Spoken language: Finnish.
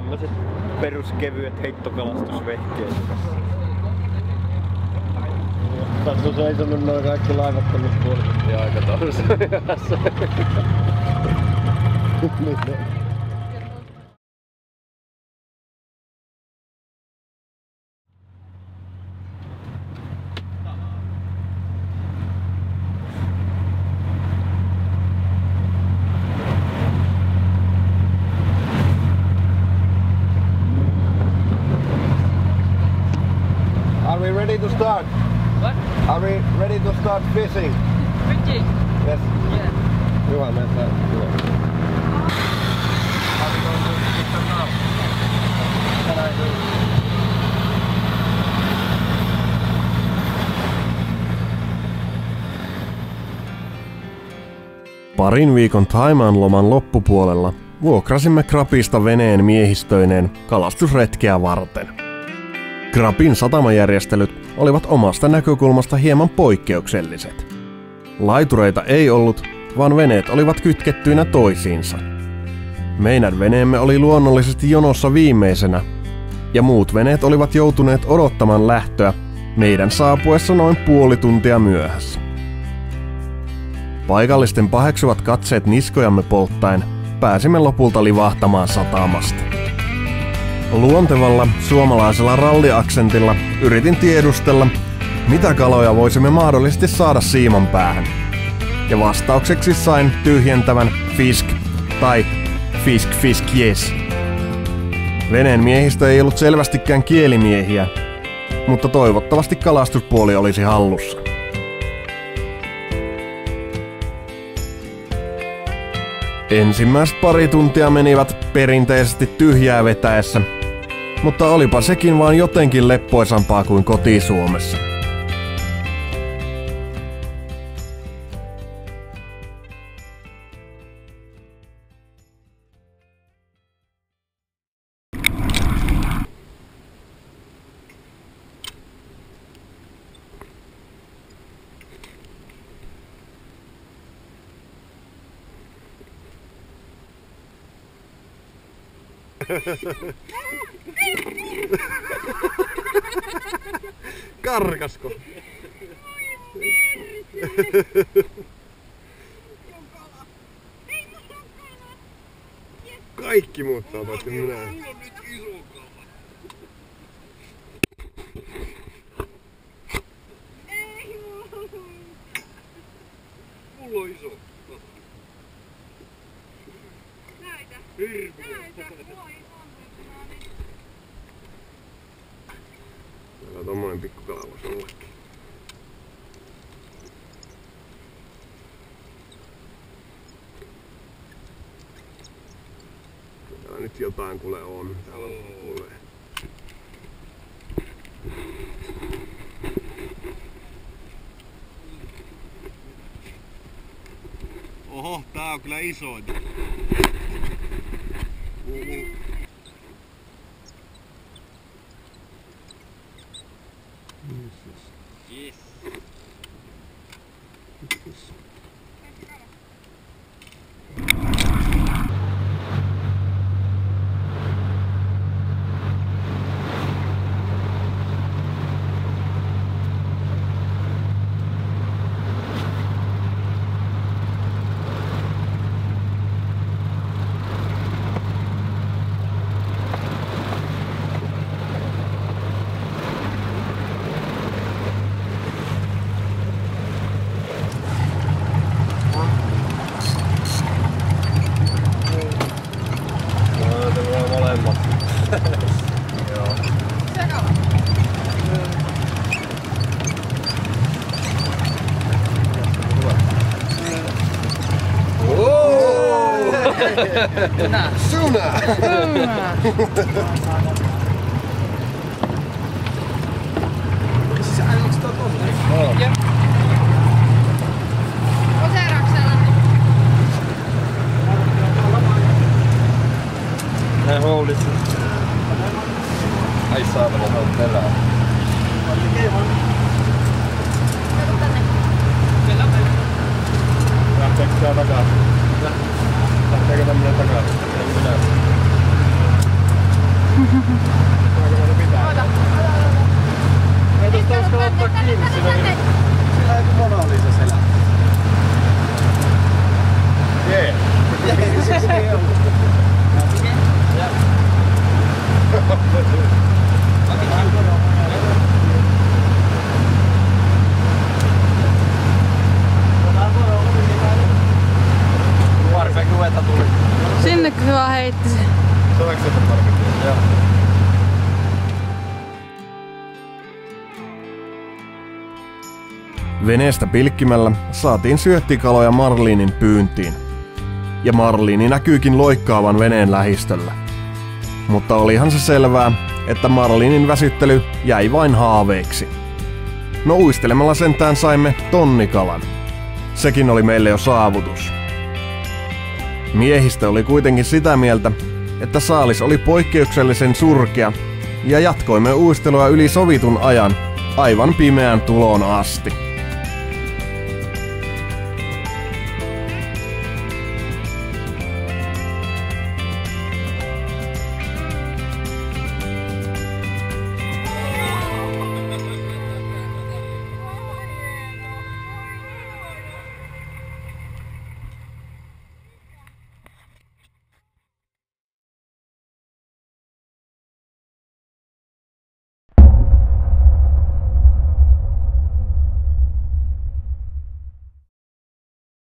tämmöset peruskevyet heittokalastusvehkeet. Tässä on seisonut noin kaikki laivattomat puolet ja aikataulussa hyvässä. Are we ready to start? What? Are we ready to start fishing? Fishing? Yes. Yeah. Hyvä, mennään. Hyvä. Are we going to pick them up? Can I do? Parin viikon Thaimaan loman loppupuolella vuokrasimme Krapista veneen miehistöineen kalastusretkeä varten. Krapin satamajärjestelyt olivat omasta näkökulmasta hieman poikkeukselliset. Laitureita ei ollut, vaan veneet olivat kytkettyinä toisiinsa. Meidän veneemme oli luonnollisesti jonossa viimeisenä, ja muut veneet olivat joutuneet odottamaan lähtöä meidän saapuessa noin puoli tuntia myöhässä. Paikallisten paheksuvat katseet niskojamme polttaen pääsimme lopulta livahtamaan satamasta. Luontevalla suomalaisella ralliaksentilla yritin tiedustella, mitä kaloja voisimme mahdollisesti saada siiman päähän. Ja vastaukseksi sain tyhjentävän fisk tai fisk yes. Veneen miehistö ei ollut selvästikään kielimiehiä, mutta toivottavasti kalastuspuoli olisi hallussa. Ensimmäiset pari tuntia menivät perinteisesti tyhjää vetäessä, mutta olipa sekin vaan jotenkin leppoisampaa kuin koti-Suomessa. Karkasko? Kaikki muuttaa paitsi minä. Mulla on iso. Näitä. Täällä on tommonen pikku kalavas mullekin. Täällä nyt jotain kuule on. Täällä on kuule. Oho, tää on kyllä isoin. Yes. Suna! Siis ainoastaan sitä tonne? Joo. Poseerauksella. Näin houdissa. Ai saamalla, sä oot pelää. Kato tänne. Lähteekö tää takaisin? Lähteekö tämmönen takaisin? En minä. Ota. Ei tosta uskalla ottaa kiinni sillä ei kun Mona Lisa selä. Jee. Sinne kun vaan heitti sen. Saadaanko sieltä parkittua? Joo. Veneestä pilkkimällä saatiin syöttikaloja marliinin pyyntiin. Ja marliini näkyykin loikkaavan veneen lähistöllä. Mutta olihan se selvää, että marliinin väsyttely jäi vain haaveiksi. No uistelemalla sentään saimme tonnikalan. Sekin oli meille jo saavutus. Miehistö oli kuitenkin sitä mieltä, että saalis oli poikkeuksellisen surkea, ja jatkoimme uistelua yli sovitun ajan aivan pimeään tuloon asti.